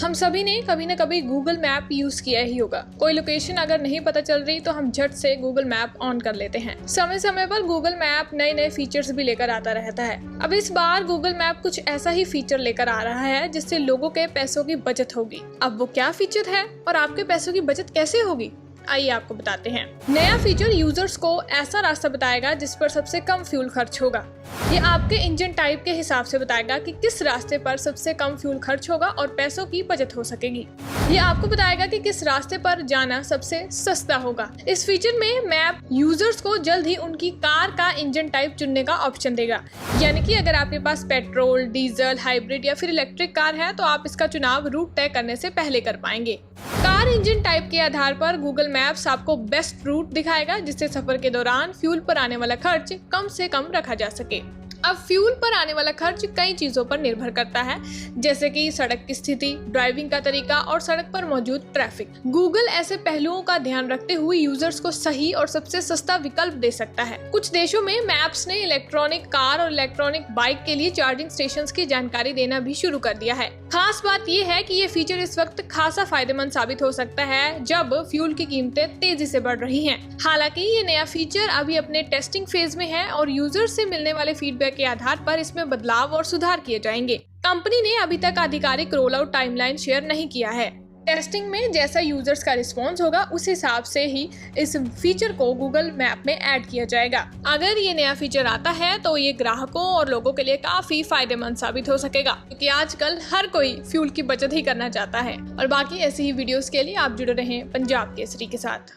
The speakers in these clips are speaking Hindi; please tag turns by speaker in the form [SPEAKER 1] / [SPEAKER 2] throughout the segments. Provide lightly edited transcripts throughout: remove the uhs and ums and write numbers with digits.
[SPEAKER 1] हम सभी ने कभी न कभी गूगल मैप यूज किया ही होगा। कोई लोकेशन अगर नहीं पता चल रही तो हम झट से गूगल मैप ऑन कर लेते हैं। समय समय पर गूगल मैप नए नए फीचर्स भी लेकर आता रहता है। अब इस बार गूगल मैप कुछ ऐसा ही फीचर लेकर आ रहा है जिससे लोगों के पैसों की बचत होगी। अब वो क्या फीचर है और आपके पैसों की बचत कैसे होगी, आइए आपको बताते हैं। नया फीचर यूजर्स को ऐसा रास्ता बताएगा जिस पर सबसे कम फ्यूल खर्च होगा। ये आपके इंजन टाइप के हिसाब से बताएगा कि किस रास्ते पर सबसे कम फ्यूल खर्च होगा और पैसों की बचत हो सकेगी। ये आपको बताएगा कि किस रास्ते पर जाना सबसे सस्ता होगा। इस फीचर में मैप यूजर्स को जल्द ही उनकी कार का इंजन टाइप चुनने का ऑप्शन देगा। यानी कि अगर आपके पास पेट्रोल, डीजल, हाइब्रिड या फिर इलेक्ट्रिक कार है तो आप इसका चुनाव रूट तय करने से पहले कर पाएंगे। कार इंजन टाइप के आधार पर गूगल मैप्स आपको बेस्ट रूट दिखाएगा जिससे सफर के दौरान फ्यूल पर आने वाला खर्च कम से कम रखा जा सके। अब फ्यूल पर आने वाला खर्च कई चीजों पर निर्भर करता है, जैसे कि सड़क की स्थिति, ड्राइविंग का तरीका और सड़क पर मौजूद ट्रैफिक। गूगल ऐसे पहलुओं का ध्यान रखते हुए यूजर्स को सही और सबसे सस्ता विकल्प दे सकता है। कुछ देशों में मैप्स ने इलेक्ट्रॉनिक कार और इलेक्ट्रॉनिक बाइक के लिए चार्जिंग स्टेशंस की जानकारी देना भी शुरू कर दिया है। खास बात यह है कि ये फीचर इस वक्त खासा फायदेमंद साबित हो सकता है जब फ्यूल की कीमतें तेजी से बढ़ रही हैं। हालांकि ये नया फीचर अभी अपने टेस्टिंग फेज में है और यूजर से मिलने वाले फीडबैक के आधार पर इसमें बदलाव और सुधार किए जाएंगे। कंपनी ने अभी तक आधिकारिक रोल आउट टाइमलाइन शेयर नहीं किया है। टेस्टिंग में जैसा यूजर्स का रिस्पॉन्स होगा उस हिसाब से ही इस फीचर को गूगल मैप में ऐड किया जाएगा। अगर ये नया फीचर आता है तो ये ग्राहकों और लोगों के लिए काफी फायदेमंद साबित हो सकेगा, क्योंकि आजकल हर कोई फ्यूल की बचत ही करना चाहता है। और बाकी ऐसी ही वीडियोस के लिए आप जुड़े रहें पंजाब केसरी के साथ।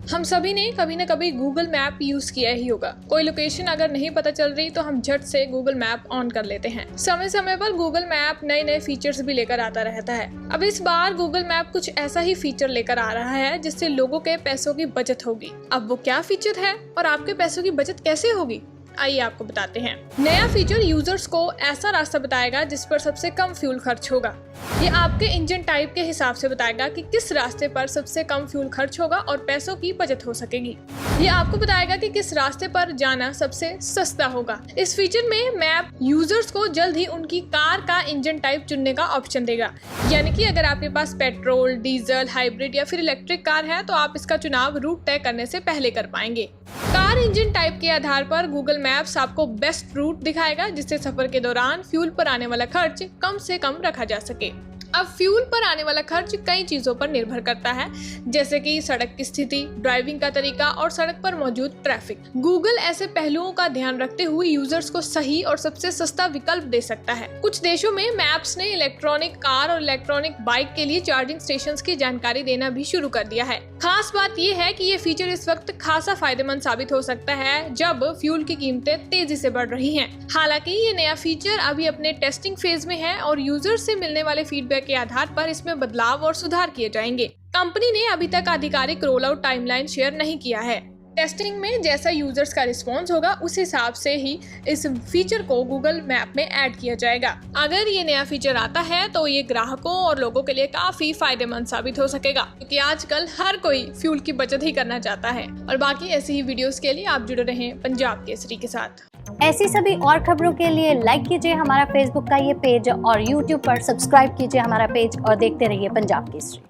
[SPEAKER 1] हम सभी ने कभी न कभी गूगल मैप यूज किया ही होगा। कोई लोकेशन अगर नहीं पता चल रही तो हम झट से गूगल मैप ऑन कर लेते हैं। समय समय पर गूगल मैप नए नए फीचर्स भी लेकर आता रहता है। अब इस बार गूगल मैप कुछ ऐसा ही फीचर लेकर आ रहा है जिससे लोगों के पैसों की बचत होगी। अब वो क्या फीचर है और आपके पैसों की बचत कैसे होगी, आइए आपको बताते हैं। नया फीचर यूजर्स को ऐसा रास्ता बताएगा जिस पर सबसे कम फ्यूल खर्च होगा। ये आपके इंजन टाइप के हिसाब से बताएगा कि किस रास्ते पर सबसे कम फ्यूल खर्च होगा और पैसों की बचत हो सकेगी। ये आपको बताएगा कि किस रास्ते पर जाना सबसे सस्ता होगा। इस फीचर में मैप यूजर्स को जल्द ही उनकी कार का इंजन टाइप चुनने का ऑप्शन देगा। यानी कि अगर आपके पास पेट्रोल, डीजल, हाइब्रिड या फिर इलेक्ट्रिक कार है तो आप इसका चुनाव रूट तय करने से पहले कर पाएंगे। कार इंजन टाइप के आधार पर गूगल मैप्स आपको बेस्ट रूट दिखाएगा जिससे सफर के दौरान फ्यूल पर आने वाला खर्च कम से कम रखा जा सके। अब फ्यूल पर आने वाला खर्च कई चीजों पर निर्भर करता है, जैसे कि सड़क की स्थिति, ड्राइविंग का तरीका और सड़क पर मौजूद ट्रैफिक। गूगल ऐसे पहलुओं का ध्यान रखते हुए यूजर्स को सही और सबसे सस्ता विकल्प दे सकता है। कुछ देशों में मैप्स ने इलेक्ट्रॉनिक कार और इलेक्ट्रॉनिक बाइक के लिए चार्जिंग स्टेशंस की जानकारी देना भी शुरू कर दिया है। खास बात यह है कि ये फीचर इस वक्त खासा फायदेमंद साबित हो सकता है जब फ्यूल की कीमतें तेजी से बढ़ रही हैं। हालांकि ये नया फीचर अभी अपने टेस्टिंग फेज में है और यूजर से मिलने वाले फीडबैक के आधार पर इसमें बदलाव और सुधार किए जाएंगे। कंपनी ने अभी तक आधिकारिक रोल आउट टाइमलाइन शेयर नहीं किया है। टेस्टिंग में जैसा यूजर्स का रिस्पॉन्स होगा उस हिसाब से ही इस फीचर को गूगल मैप में ऐड किया जाएगा। अगर ये नया फीचर आता है तो ये ग्राहकों और लोगों के लिए काफी फायदेमंद साबित हो सकेगा, क्योंकि आजकल हर कोई फ्यूल की बचत ही करना चाहता है। और बाकी ऐसी ही वीडियोस के लिए आप जुड़े रहें पंजाब केसरी के साथ।
[SPEAKER 2] ऐसी सभी और खबरों के लिए लाइक कीजिए हमारा फेसबुक का ये पेज और यूट्यूब पर सब्सक्राइब कीजिए हमारा पेज और देखते रहिए पंजाब केसरी।